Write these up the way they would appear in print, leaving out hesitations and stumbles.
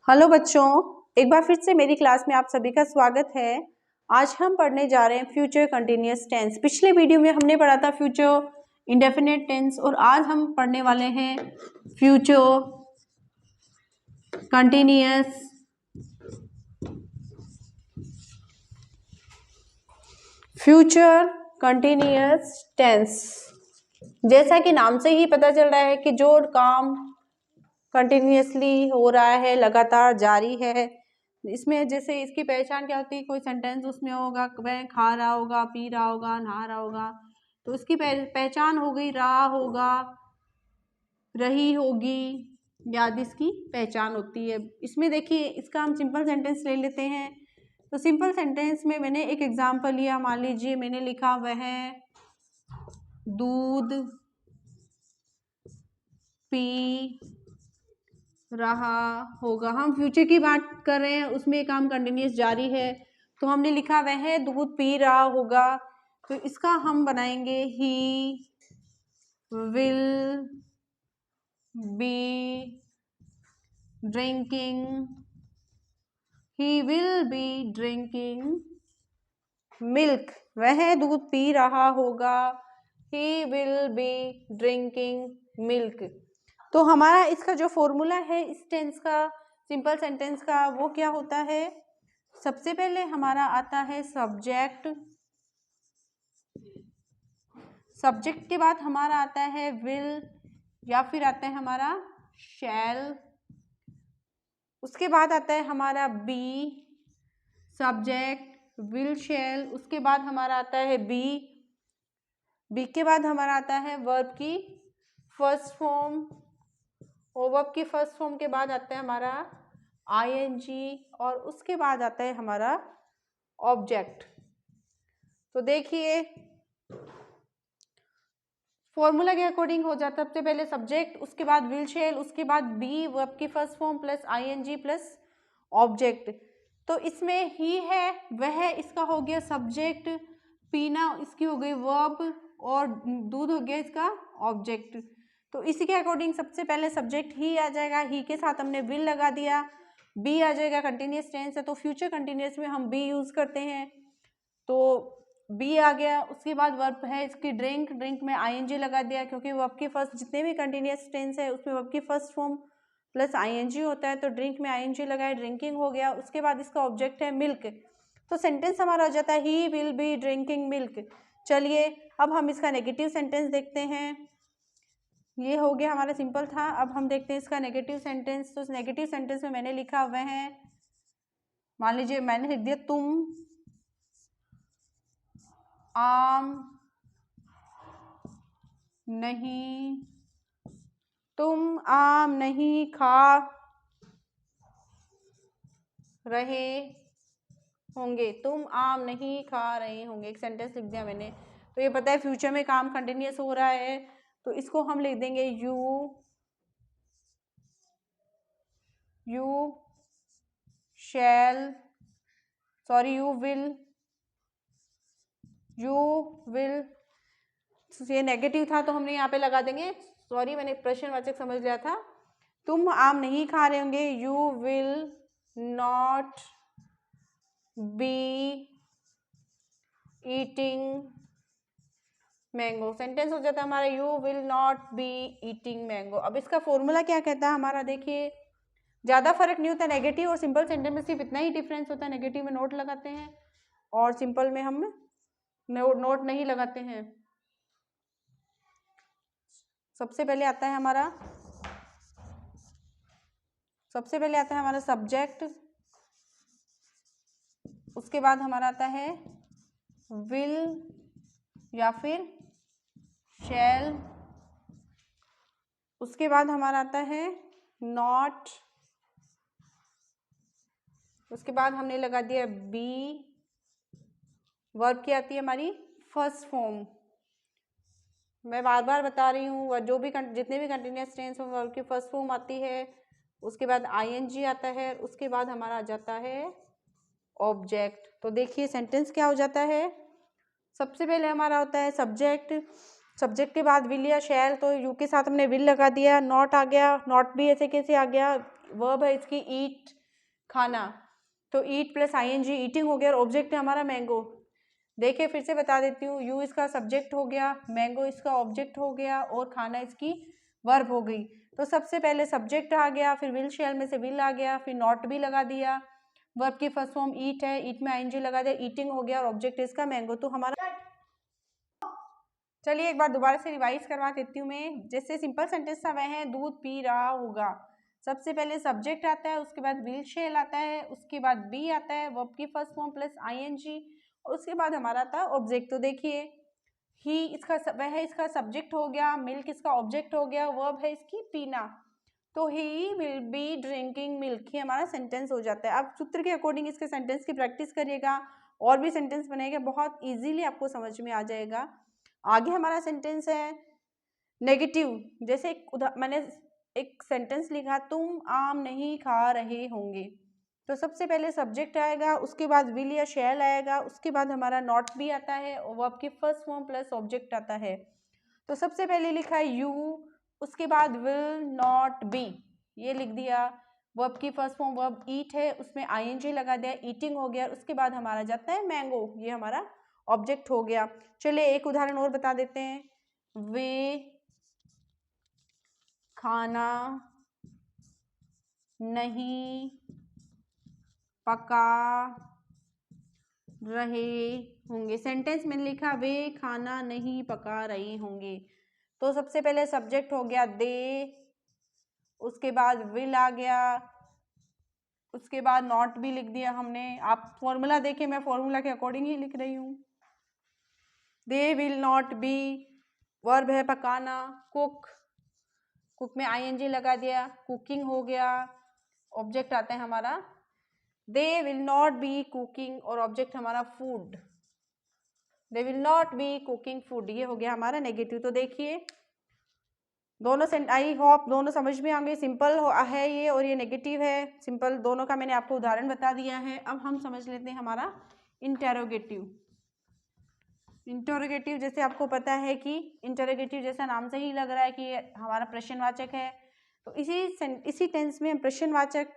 Hello बच्चों, एक बार फिर से मेरी क्लास में आप सभी का स्वागत है। आज हम पढ़ने जा रहे हैं फ्यूचर कंटिन्यूअस टेंस। पिछले वीडियो में हमने पढ़ा था फ्यूचर इंडेफिनिट टेंस और आज हम पढ़ने वाले हैं फ्यूचर कंटिन्यूअस टेंस। जैसा कि नाम से ही पता चल रहा है कि जो काम कंटिन्यूअसली हो रहा है, लगातार जारी है। इसमें जैसे इसकी पहचान क्या होती है, कोई सेंटेंस उसमें होगा, वह खा रहा होगा, पी रहा होगा, नहा रहा होगा, तो उसकी पहचान हो गई, रहा होगा, रही होगी, आदि इसकी पहचान होती है। इसमें देखिए, इसका हम सिंपल सेंटेंस ले लेते हैं। तो सिंपल सेंटेंस में मैंने एक एग्जांपल लिया। मान लीजिए मैंने लिखा वह दूध पी रहा होगा। हम फ्यूचर की बात कर रहे हैं, उसमें काम कंटिन्यूअस जारी है, तो हमने लिखा वह दूध पी रहा होगा। तो इसका हम बनाएंगे ही will be drinking, he will be drinking milk. वह दूध पी रहा होगा, ही विल बी ड्रिंकिंग मिल्क। तो हमारा इसका जो फॉर्मूला है इस टेंस का, सिंपल सेंटेंस का, वो क्या होता है? सबसे पहले हमारा आता है सब्जेक्ट, सब्जेक्ट के बाद हमारा आता है विल या फिर आता है हमारा शैल, उसके बाद आता है हमारा बी, सब्जेक्ट विल शैल, उसके बाद हमारा आता है बी, बी के बाद हमारा आता है वर्ब की फर्स्ट फॉर्म, और वर्ब की फर्स्ट फॉर्म के बाद आता है हमारा आईएनजी, और उसके बाद आता है हमारा ऑब्जेक्ट। तो देखिए फॉर्मूला के अकॉर्डिंग हो जाता है, सबसे पहले सब्जेक्ट, उसके बाद विल शैल, उसके बाद बी वर्ब की first form plus ING plus object. तो इसमें ही है वह, इसका हो गया सब्जेक्ट, पीना इसकी हो गई वर्ब, और दूध हो गया इसका ऑब्जेक्ट। तो इसी के अकॉर्डिंग सबसे पहले सब्जेक्ट ही आ जाएगा, ही के साथ हमने विल लगा दिया, बी आ जाएगा, कंटिन्यूअस टेंस है तो फ्यूचर कंटिन्यूअस में हम बी यूज करते हैं, तो बी आ गया। उसके बाद वर्ब है इसकी ड्रिंक, ड्रिंक में आईएनजी लगा दिया, क्योंकि वर्ब की फर्स्ट जितने भी कंटिन्यूअस टेंस है उसमें वर्ब की फर्स्ट फॉर्म प्लस आईएनजी होता है, तो ड्रिंक में आईएनजी लगाए, ड्रिंकिंग हो गया। उसके बाद इसका ऑब्जेक्ट है मिल्क, तो सेंटेंस हमारा हो जाता है ही विल बी ड्रिंकिंग मिल्क। चलिए अब हम इसका नेगेटिव सेंटेंस देखते हैं। ये हो गया हमारा सिंपल था, अब हम देखते हैं इसका नेगेटिव सेंटेंस। तो नेगेटिव सेंटेंस में मैंने लिखा हुआ है, मान लीजिए मैंने लिख दिया तुम आम नहीं, तुम आम नहीं खा रहे होंगे, तुम आम नहीं खा रहे होंगे, एक सेंटेंस लिख दिया मैंने। तो ये पता है फ्यूचर में काम कंटिन्यूअस हो रहा है, तो इसको हम लिख देंगे you shall, sorry you will. ये नेगेटिव था तो हमने यहाँ पे लगा देंगे, सॉरी मैंने प्रश्नवाचक समझ लिया था। तुम आम नहीं खा रहे होंगे, you will not be eating mango. Sentence हो जाता है हमारा you will not be eating mango. अब इसका फॉर्मूला क्या कहता है हमारा, देखिए ज़्यादा फर्क नहीं होता, नेगेटिव और सिंपल सेंटेंस में सिर्फ इतना ही डिफरेंस होता है, नेगेटिव में नोट लगाते हैं और सिंपल में हम नोट नहीं लगाते हैं। सबसे पहले आता है हमारा सब्जेक्ट, उसके बाद हमारा आता है विल या फिर शैल, उसके बाद हमारा आता है नॉट, उसके बाद हमने लगा दिया बी, वर्ब की आती है हमारी फर्स्ट फॉर्म। मैं बार बार बता रही हूँ, जो भी जितने भी कंटिन्यूअस टेंस होंगे वर्ब की फर्स्ट फॉर्म आती है, उसके बाद आईएनजी आता है, उसके बाद हमारा आ जाता है ऑब्जेक्ट। तो देखिए सेंटेंस क्या हो जाता है, सबसे पहले हमारा होता है सब्जेक्ट, सब्जेक्ट के बाद विल या शैल, तो यू के साथ हमने विल लगा दिया, नॉट आ गया, नॉट भी ऐसे कैसे आ गया, वर्ब है इसकी ईट, खाना, तो ईट प्लस आईएनजी ईटिंग हो गया और ऑब्जेक्ट है हमारा मैंगो। देखिए फिर से बता देती हूँ, यू इसका सब्जेक्ट हो गया, मैंगो इसका ऑब्जेक्ट हो गया और खाना इसकी वर्ब हो गई। तो सबसे पहले सब्जेक्ट आ गया, फिर विल शेल में से विल आ गया, फिर नॉट भी लगा दिया, वर्ब की फर्स्ट फॉर्म ईट है, ईट में आईएनजी लगा दिया, ईटिंग हो गया और ऑब्जेक्ट इसका मैंगो। तो हमारा, चलिए एक बार दोबारा से रिवाइज करवा देती हूँ मैं। जैसे सिंपल सेंटेंस था वह है दूध पी रहा होगा, सबसे पहले सब्जेक्ट आता है, उसके बाद विल शेल आता है, उसके बाद बी आता है, वर्ब की फर्स्ट फॉर्म प्लस आईएनजी, और उसके बाद हमारा था ऑब्जेक्ट। तो देखिए ही इसका वह है इसका सब्जेक्ट हो गया, मिल्क इसका ऑब्जेक्ट हो गया, वर्ब है इसकी पीना, तो he will be drinking milk, ही हमारा सेंटेंस हो जाता है। अब सूत्र के अकॉर्डिंग इसके सेंटेंस की प्रैक्टिस करिएगा और भी सेंटेंस बनेगा, बहुत इजीली आपको समझ में आ जाएगा। आगे हमारा सेंटेंस है नेगेटिव। जैसे मैंने एक सेंटेंस लिखा, तुम आम नहीं खा रहे होंगे, तो सबसे पहले सब्जेक्ट आएगा, उसके बाद विल या शैल आएगा, उसके बाद हमारा नॉट भी आता है और वर्ब की फर्स्ट फॉर्म प्लस ऑब्जेक्ट आता है। तो सबसे पहले लिखा है यू, उसके बाद विल नॉट बी, ये लिख दिया, वर्ब की फर्स्ट फॉर्म वर्ब ईट है, उसमें आईएनजी लगा दिया, ईटिंग हो गया, उसके बाद हमारा जाता है मैंगो, ये हमारा ऑब्जेक्ट हो गया। चलिए एक उदाहरण और बता देते हैं, वे खाना नहीं पका रहे होंगे। सेंटेंस में लिखा वे खाना नहीं पका रहे होंगे, तो सबसे पहले सब्जेक्ट हो गया दे, उसके बाद विल आ गया, उसके बाद नॉट भी लिख दिया हमने। आप फॉर्मूला देखिए, मैं फॉर्मूला के अकॉर्डिंग ही लिख रही हूँ। They will not be, verb है पकाना, कुक, कुक में आईएनजी लगा दिया, कुकिंग हो गया, ऑब्जेक्ट आता है हमारा they will not be cooking और ऑब्जेक्ट हमारा food, they will not be cooking food, ये हो गया हमारा नेगेटिव। तो देखिए दोनों आई होप दोनों समझ में आएंगे, सिंपल है ये और ये नेगेटिव है, सिंपल दोनों का मैंने आपको उदाहरण बता दिया है। अब हम समझ लेते हैं हमारा इंटेरोगेटिव। इंटरोगेटिव जैसे आपको पता है कि इंटरोगेटिव जैसा नाम से ही लग रहा है कि हमारा प्रश्नवाचक है, तो इसी टेंस में हम प्रश्नवाचक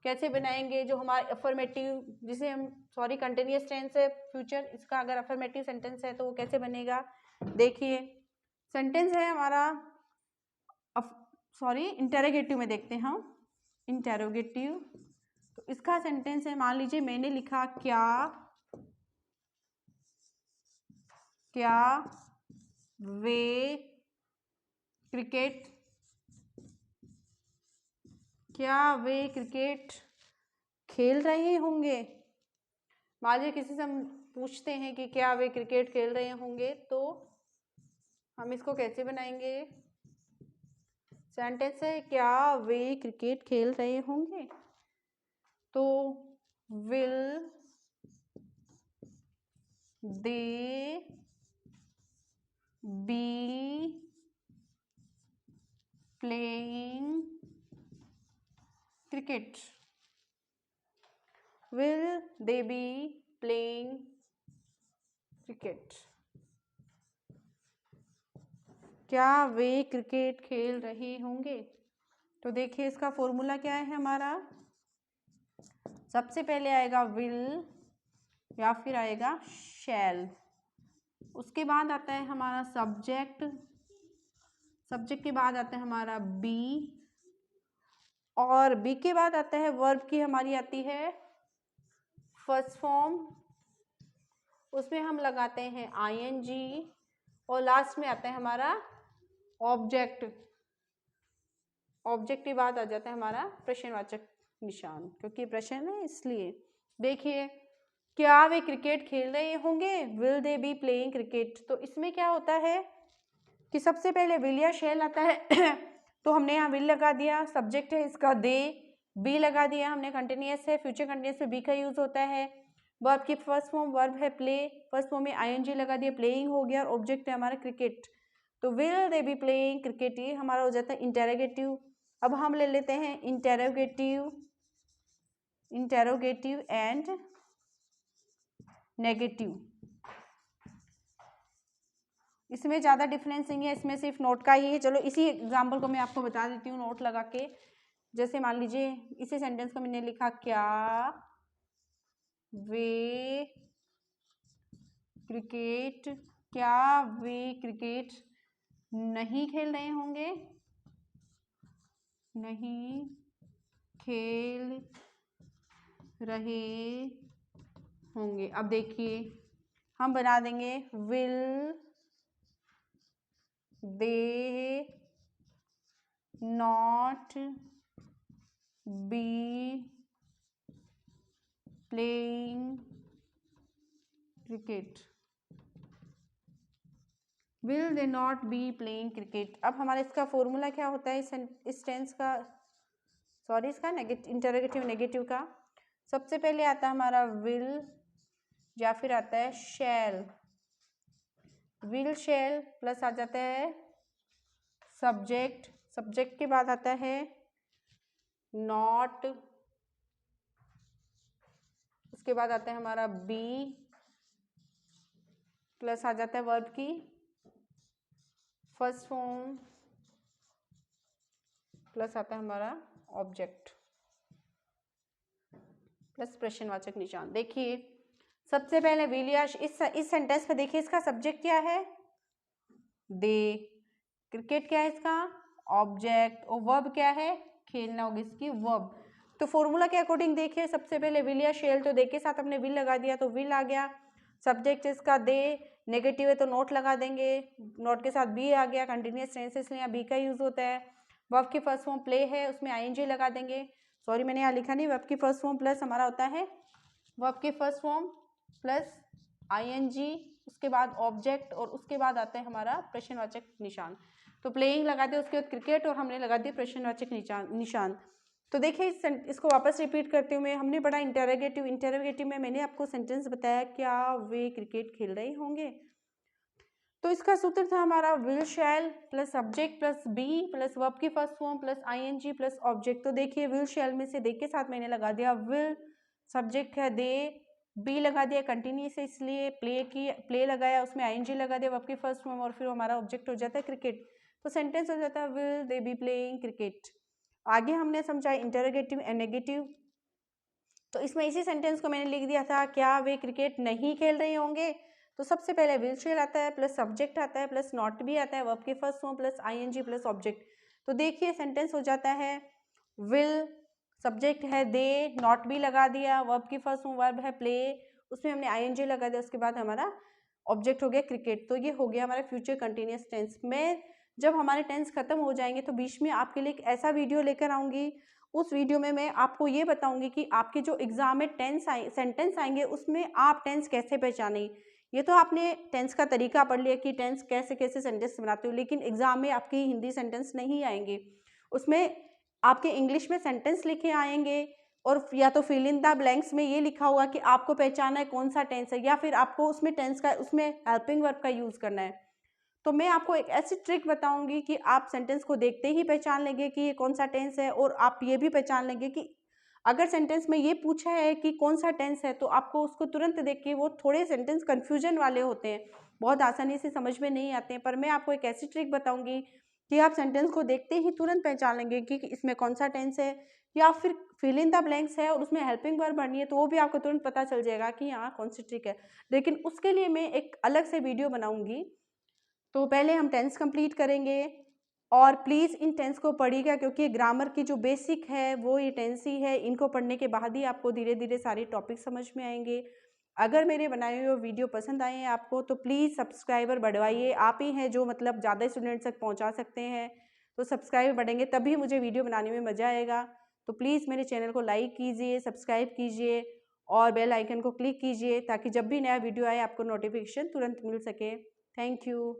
कैसे बनाएंगे, जो हमारा अफर्मेटिव, जिसे हम कंटिन्यूअस टेंस है फ्यूचर, इसका अगर अफर्मेटिव सेंटेंस है तो वो कैसे बनेगा। देखिए सेंटेंस है हमारा इंटेरोगेटिव में देखते हैं हम इंटेरोगेटिव, तो इसका सेंटेंस है, मान लीजिए मैंने लिखा क्या वे क्रिकेट खेल रहे होंगे। मान लीजिए किसी से हम पूछते हैं कि क्या वे क्रिकेट खेल रहे होंगे, तो हम इसको कैसे बनाएंगे। सेंटेंस है क्या वे क्रिकेट खेल रहे होंगे, तो will they be playing cricket, will they be playing cricket, क्या वे क्रिकेट खेल रहे होंगे। तो देखिए इसका फॉर्मूला क्या है हमारा, सबसे पहले आएगा विल या फिर आएगा शैल, उसके बाद आता है हमारा सब्जेक्ट के बाद आता है हमारा बी, और बी के बाद आता है वर्ब की हमारी आती है फर्स्ट फॉर्म, उसमें हम लगाते हैं आईएनजी, और लास्ट में आता है हमारा ऑब्जेक्ट के बाद आ जाता है हमारा प्रश्नवाचक निशान, क्योंकि प्रश्न है इसलिए। देखिए क्या वे क्रिकेट खेल रहे होंगे, will they be playing cricket, तो इसमें क्या होता है कि सबसे पहले विल या शैल आता है तो हमने यहाँ विल लगा दिया, सब्जेक्ट है इसका दे, बी लगा दिया हमने, कंटिन्यूअस है, फ्यूचर कंटिन्यूअस में बी का यूज होता है, वर्ब की फर्स्ट फॉर्म वर्ब है प्ले, फर्स्ट फॉर्म में आईएनजी लगा दिया, प्लेइंग हो गया, और ऑब्जेक्ट है हमारा क्रिकेट, तो will they be playing cricket, ये हमारा हो जाता है इंटेरोगेटिव। अब हम ले लेते हैं इंटेरोगेटिव एंड नेगेटिव। इसमें ज़्यादा डिफरेंस नहीं है, इसमें सिर्फ नोट का ही है। चलो इसी एग्जाम्पल को मैं आपको बता देती हूँ नोट लगा के। जैसे मान लीजिए इसी सेंटेंस को मैंने लिखा, क्या वे क्रिकेट, क्या वे क्रिकेट नहीं खेल रहे होंगे, नहीं खेल रहे होंगे। अब देखिए हम बना देंगे will they not be playing cricket, will they not be playing cricket. अब हमारा इसका फॉर्मूला क्या होता है इस टेंस का, सॉरी इसका इंटरोगेटिव नेगेटिव का। सबसे पहले आता है हमारा विल या फिर आता है शैल, विल शैल प्लस आ जाता है सब्जेक्ट, सब्जेक्ट के बाद आता है नॉट, उसके बाद आता है हमारा बी प्लस आ जाता है वर्ब की फर्स्ट फॉर्म प्लस आता है हमारा ऑब्जेक्ट प्लस प्रश्नवाचक निशान। देखिए सबसे पहले विल या इस सेंटेंस में देखिए इसका सब्जेक्ट क्या है, दे, क्रिकेट क्या है इसका ऑब्जेक्ट, और वर्ब क्या है खेलना होगी इसकी वर्ब। तो फॉर्मूला के अकॉर्डिंग देखिए सबसे पहले विल या शेल, तो दे के साथ हमने विल लगा दिया तो विल आ गया, सब्जेक्ट इसका दे, नेगेटिव है तो नोट लगा देंगे, नोट के साथ बी आ गया, कंटिन्यूअस टेंस इसलिए यहाँ बी का यूज होता है। वर्ब की फर्स्ट फॉर्म प्ले है उसमें आईएनजी लगा देंगे, सॉरी मैंने यहाँ लिखा नहीं, वर्ब की फर्स्ट फॉर्म प्लस हमारा होता है वर्ब की फर्स्ट फॉर्म प्लस आईएनजी, उसके बाद ऑब्जेक्ट और उसके बाद आता है हमारा प्रश्नवाचक निशान। तो प्लेइंग लगा दिया, उसके बाद क्रिकेट और हमने लगा दिया प्रश्नवाचक निशान। तो देखिए इसको वापस रिपीट करते हुए हमने पढ़ा इंटरोगेटिव, इंटरोगेटिव में मैंने आपको सेंटेंस बताया क्या वे क्रिकेट खेल रहे होंगे। तो इसका सूत्र था हमारा will shall plus subject plus be plus verb की first form plus ING plus object. तो देखिए विल शैल में से दे के साथ मैंने लगा दिया विल, सब्जेक्ट है दे, बी लगा दिया कंटिन्यूस है इसलिए प्ले लगाया, उसमें आईएनजी लगा दिया वर्ब की फर्स्ट फॉर्म और फिर हमारा ऑब्जेक्ट हो जाता है क्रिकेट। तो सेंटेंस हो जाता है will they be playing cricket. आगे हमने समझा इंटरोगेटिव एंड नेगेटिव। तो इसमें इसी सेंटेंस को मैंने लिख दिया था क्या वे क्रिकेट नहीं खेल रहे होंगे। तो सबसे पहले विल शेल आता है प्लस सब्जेक्ट आता है प्लस नॉट भी आता है वर्ब के first form plus ING plus object. तो देखिए सेंटेंस हो जाता है विल, सब्जेक्ट है दे, नॉट भी लगा दिया, वर्ब की फर्स्ट फॉर्म वर्ब है प्ले, उसमें हमने आईएनजी लगा दिया, उसके बाद हमारा ऑब्जेक्ट हो गया क्रिकेट। तो ये हो गया हमारा फ्यूचर कंटिन्यूअस टेंस में। जब हमारे टेंस खत्म हो जाएंगे तो बीच में आपके लिए एक ऐसा वीडियो लेकर आऊँगी, उस वीडियो में मैं आपको ये बताऊंगी कि आपके जो एग्जाम में सेंटेंस आएंगे उसमें आप टेंस कैसे पहचानें। ये तो आपने टेंस का तरीका पढ़ लिया कि टेंस कैसे कैसे सेंटेंस बनाते हो, लेकिन एग्जाम में आपके हिंदी सेंटेंस नहीं आएंगे, उसमें आपके इंग्लिश में सेंटेंस लिखे आएंगे और या तो फिल इन द ब्लैंक्स में ये लिखा होगा कि आपको पहचाना है कौन सा टेंस है, या फिर आपको उसमें टेंस का उसमें हेल्पिंग वर्ब का यूज़ करना है। तो मैं आपको एक ऐसी ट्रिक बताऊंगी कि आप सेंटेंस को देखते ही पहचान लेंगे कि ये कौन सा टेंस है, और आप ये भी पहचान लेंगे कि अगर सेंटेंस में ये पूछा है कि कौन सा टेंस है तो आपको उसको तुरंत देख के, वो थोड़े सेंटेंस कन्फ्यूजन वाले होते हैं, बहुत आसानी से समझ में नहीं आते हैं, पर मैं आपको एक ऐसी ट्रिक बताऊंगी कि आप सेंटेंस को देखते ही तुरंत पहचान लेंगे कि इसमें कौन सा टेंस है, या फिर फिल इन द ब्लैंक्स है और उसमें हेल्पिंग वर्ब भरनी है तो वो भी आपको तुरंत पता चल जाएगा कि यहाँ कौन सी ट्रिक है। लेकिन उसके लिए मैं एक अलग से वीडियो बनाऊंगी। तो पहले हम टेंस कंप्लीट करेंगे, और प्लीज़ इन टेंस को पढ़िएगा क्योंकि ग्रामर की जो बेसिक है वो ये टेंस ही है, इनको पढ़ने के बाद ही आपको धीरे धीरे सारे टॉपिक समझ में आएंगे। अगर मेरे बनाए हुए वीडियो पसंद आए हैं आपको तो प्लीज़ सब्सक्राइबर बढ़वाइए, आप ही हैं जो मतलब ज़्यादा स्टूडेंट्स तक पहुंचा सकते हैं। तो सब्सक्राइबर बढ़ेंगे तभी मुझे वीडियो बनाने में मज़ा आएगा। तो प्लीज़ मेरे चैनल को लाइक कीजिए, सब्सक्राइब कीजिए और बेल आइकन को क्लिक कीजिए ताकि जब भी नया वीडियो आए आपको नोटिफिकेशन तुरंत मिल सके। Thank you.